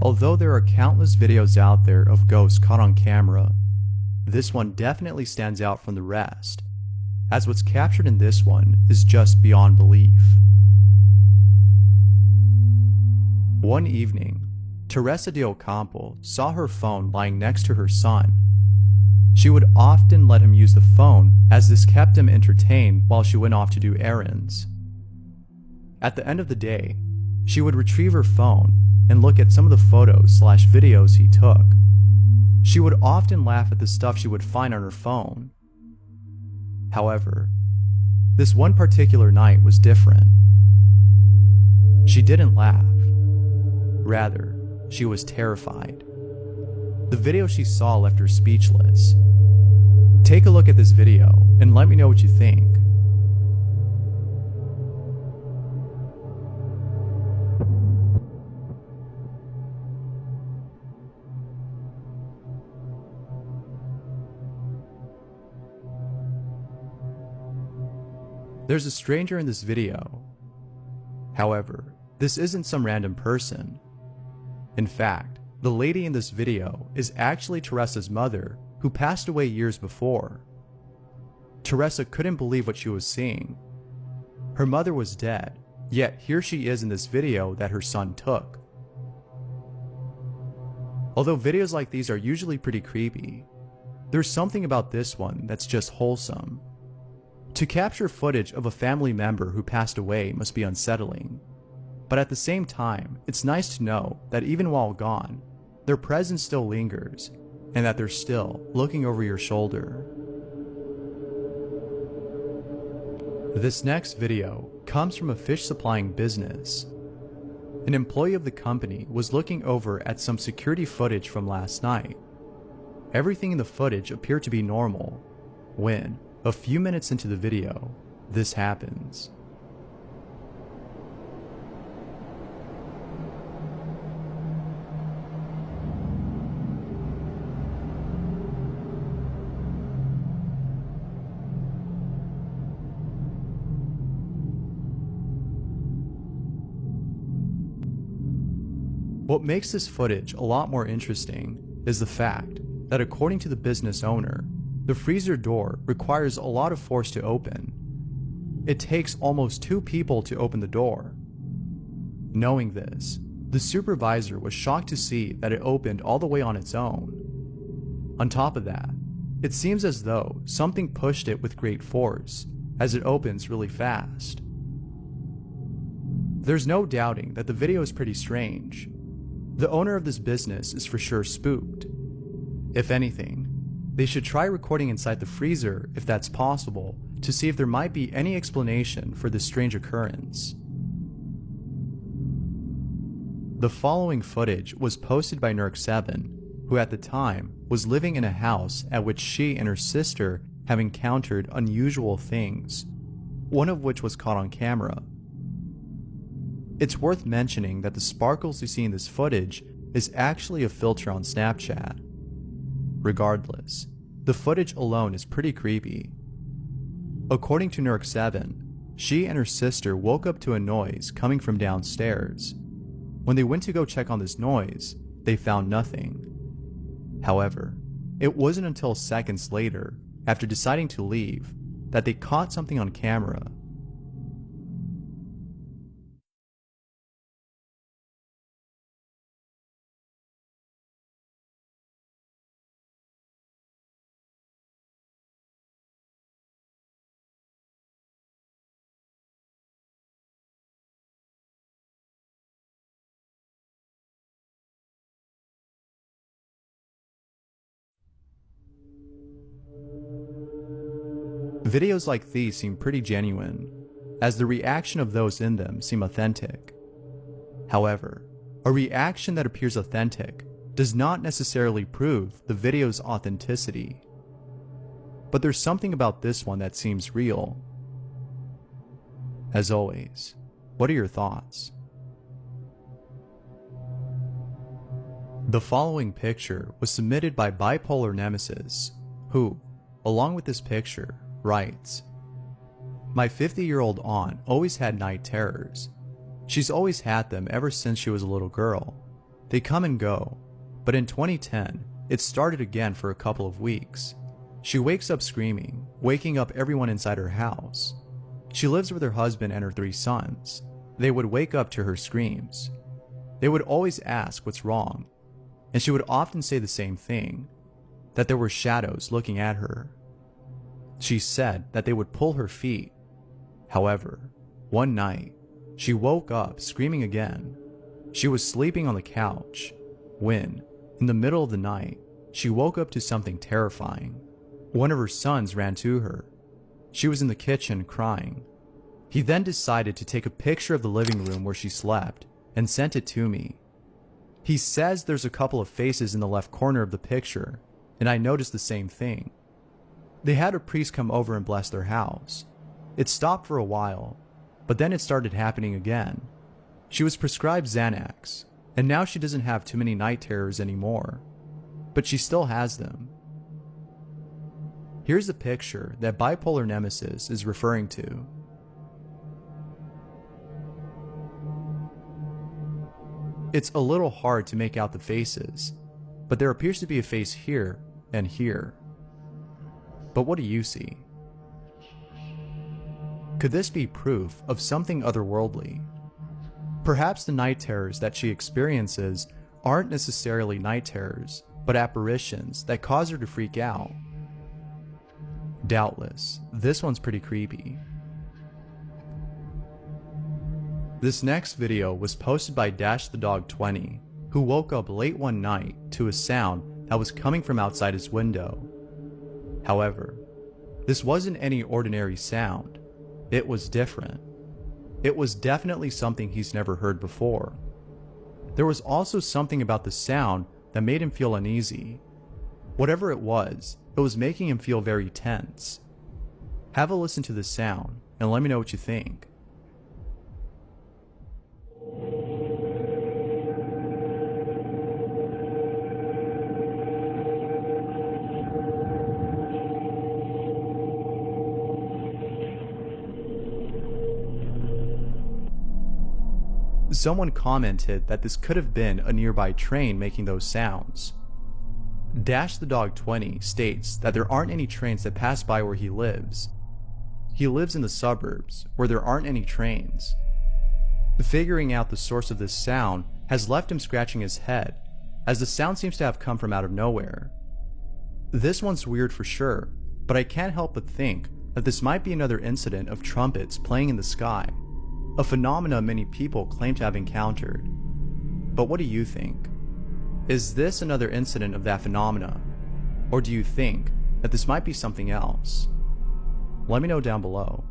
Although there are countless videos out there of ghosts caught on camera, this one definitely stands out from the rest, as what's captured in this one is just beyond belief. One evening, Teresa de Ocampo saw her phone lying next to her son. She would often let him use the phone as this kept him entertained while she went off to do errands. At the end of the day, she would retrieve her phone and look at some of the photos/videos he took. She would often laugh at the stuff she would find on her phone. However, this one particular night was different. She didn't laugh. Rather, she was terrified. The video she saw left her speechless. Take a look at this video and let me know what you think. There's a stranger in this video. However, this isn't some random person. In fact, the lady in this video is actually Teresa's mother, who passed away years before. Teresa couldn't believe what she was seeing. Her mother was dead, yet here she is in this video that her son took. Although videos like these are usually pretty creepy, there's something about this one that's just wholesome. To capture footage of a family member who passed away must be unsettling, but at the same time, it's nice to know that even while gone, their presence still lingers, and that they're still looking over your shoulder. This next video comes from a fish supplying business. An employee of the company was looking over at some security footage from last night. Everything in the footage appeared to be normal, when, a few minutes into the video, this happens. What makes this footage a lot more interesting is the fact that according to the business owner, the freezer door requires a lot of force to open. It takes almost 2 people to open the door. Knowing this, the supervisor was shocked to see that it opened all the way on its own. On top of that, it seems as though something pushed it with great force, as it opens really fast. There's no doubting that the video is pretty strange. The owner of this business is for sure spooked. If anything, they should try recording inside the freezer if that's possible, to see if there might be any explanation for this strange occurrence. The following footage was posted by Nerk7, who at the time was living in a house at which she and her sister have encountered unusual things, one of which was caught on camera. It's worth mentioning that the sparkles you see in this footage is actually a filter on Snapchat. Regardless, the footage alone is pretty creepy. According to Nerk7, she and her sister woke up to a noise coming from downstairs. When they went to go check on this noise, they found nothing. However, it wasn't until seconds later, after deciding to leave, that they caught something on camera. Videos like these seem pretty genuine, as the reaction of those in them seem authentic. However, a reaction that appears authentic does not necessarily prove the video's authenticity. But there's something about this one that seems real. As always, what are your thoughts? The following picture was submitted by Bipolar Nemesis, who, along with this picture, writes, "My 50-year-old aunt always had night terrors. She's always had them ever since she was a little girl. They come and go, but in 2010, it started again for a couple of weeks. She wakes up screaming, waking up everyone inside her house. She lives with her husband and her 3 sons. They would wake up to her screams. They would always ask what's wrong, and she would often say the same thing, that there were shadows looking at her. She said that they would pull her feet. However, one night, she woke up screaming again. She was sleeping on the couch when, in the middle of the night, she woke up to something terrifying. One of her sons ran to her. She was in the kitchen crying. He then decided to take a picture of the living room where she slept and sent it to me. He says there's a couple of faces in the left corner of the picture, and I noticed the same thing. They had a priest come over and bless their house. It stopped for a while, but then it started happening again. She was prescribed Xanax, and now she doesn't have too many night terrors anymore, but she still has them. Here's a picture that Bipolar Nemesis is referring to. It's a little hard to make out the faces, but there appears to be a face here and here. But what do you see? Could this be proof of something otherworldly? Perhaps the night terrors that she experiences aren't necessarily night terrors, but apparitions that cause her to freak out. Doubtless, this one's pretty creepy. This next video was posted by Dash the Dog 20, who woke up late one night to a sound that was coming from outside his window. However, this wasn't any ordinary sound. It was different. It was definitely something he's never heard before. There was also something about the sound that made him feel uneasy. Whatever it was making him feel very tense. Have a listen to the sound and let me know what you think. Someone commented that this could have been a nearby train making those sounds. Dash the Dog 20 states that there aren't any trains that pass by where he lives. He lives in the suburbs where there aren't any trains. Figuring out the source of this sound has left him scratching his head, as the sound seems to have come from out of nowhere. This one's weird for sure, but I can't help but think that this might be another incident of trumpets playing in the sky, a phenomena many people claim to have encountered. But what do you think? Is this another incident of that phenomena? Or do you think that this might be something else? Let me know down below.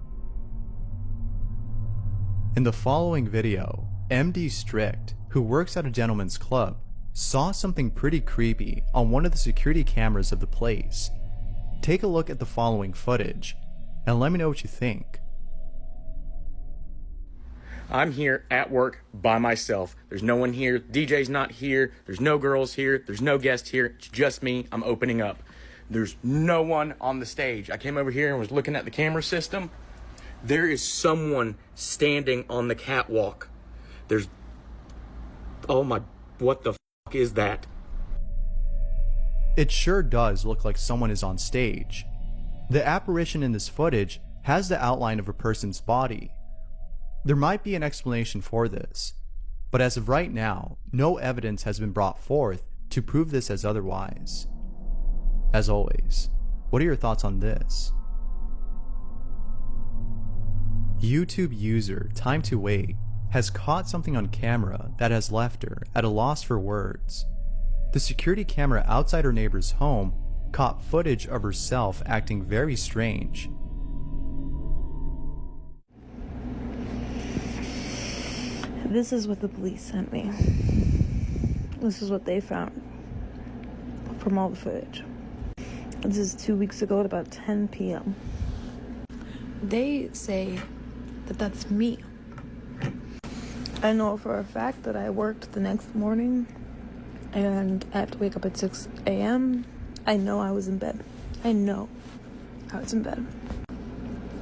In the following video, MD Strict, who works at a gentleman's club, saw something pretty creepy on one of the security cameras of the place. Take a look at the following footage, and let me know what you think. I'm here at work by myself. There's no one here. DJ's not here. There's no girls here. There's no guests here. It's just me. I'm opening up. There's no one on the stage. I came over here and was looking at the camera system. There is someone standing on the catwalk. Oh my, what the fuck is that? It sure does look like someone is on stage. The apparition in this footage has the outline of a person's body. There might be an explanation for this, but as of right now, no evidence has been brought forth to prove this as otherwise. As always, what are your thoughts on this? YouTube user Time to Wait has caught something on camera that has left her at a loss for words. The security camera outside her neighbor's home caught footage of herself acting very strange. This is what the police sent me. This is what they found from all the footage. This is 2 weeks ago at about 10 p.m. They say that that's me. I know for a fact that I worked the next morning and I have to wake up at 6 a.m. I know I was in bed. I know I was in bed.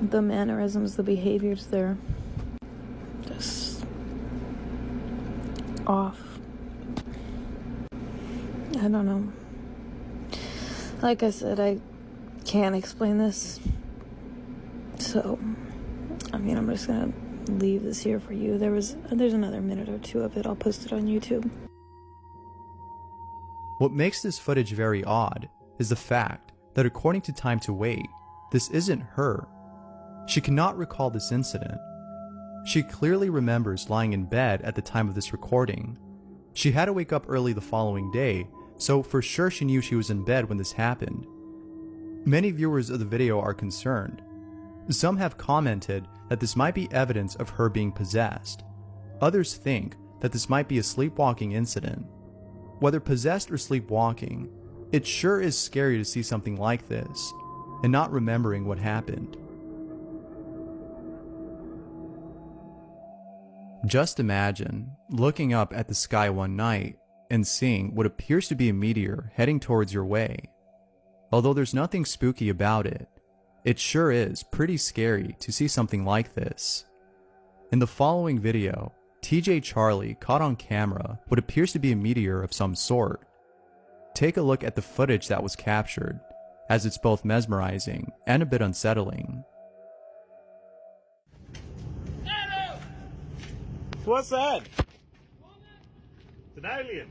The mannerisms, the behaviors, they're just off. I don't know. Like I said, I can't explain this. So, I mean, I'm just gonna leave this here for you. There's another minute or two of it. I'll post it on YouTube. What makes this footage very odd is the fact that according to Time to Wait, this isn't her. She cannot recall this incident. She clearly remembers lying in bed at the time of this recording. She had to wake up early the following day, so for sure she knew she was in bed when this happened. Many viewers of the video are concerned. Some have commented that this might be evidence of her being possessed. Others think that this might be a sleepwalking incident. Whether possessed or sleepwalking, it sure is scary to see something like this and not remembering what happened. Just imagine looking up at the sky one night and seeing what appears to be a meteor heading towards your way. Although there's nothing spooky about it, it sure is pretty scary to see something like this. In the following video, TJ Charlie caught on camera what appears to be a meteor of some sort. Take a look at the footage that was captured, as it's both mesmerizing and a bit unsettling. What's that? It's an alien.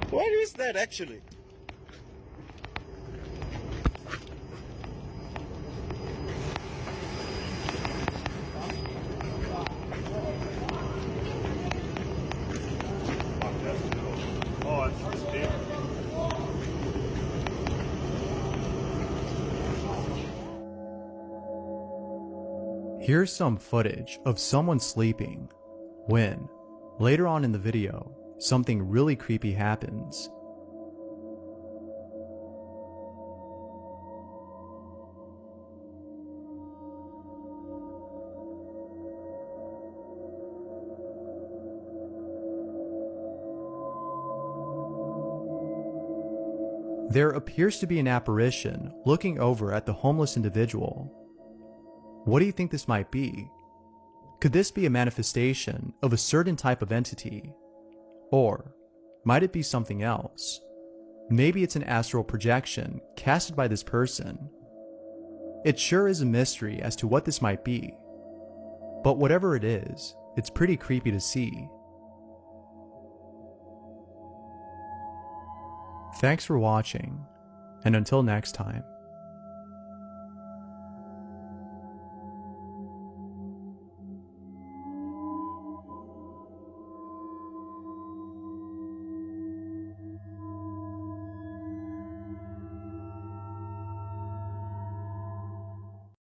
What is that actually? Oh, it's big. Here's some footage of someone sleeping when, later on in the video, something really creepy happens. There appears to be an apparition looking over at the homeless individual. What do you think this might be? Could this be a manifestation of a certain type of entity? Or might it be something else? Maybe it's an astral projection casted by this person. It sure is a mystery as to what this might be. But whatever it is, it's pretty creepy to see. Thanks for watching, and until next time.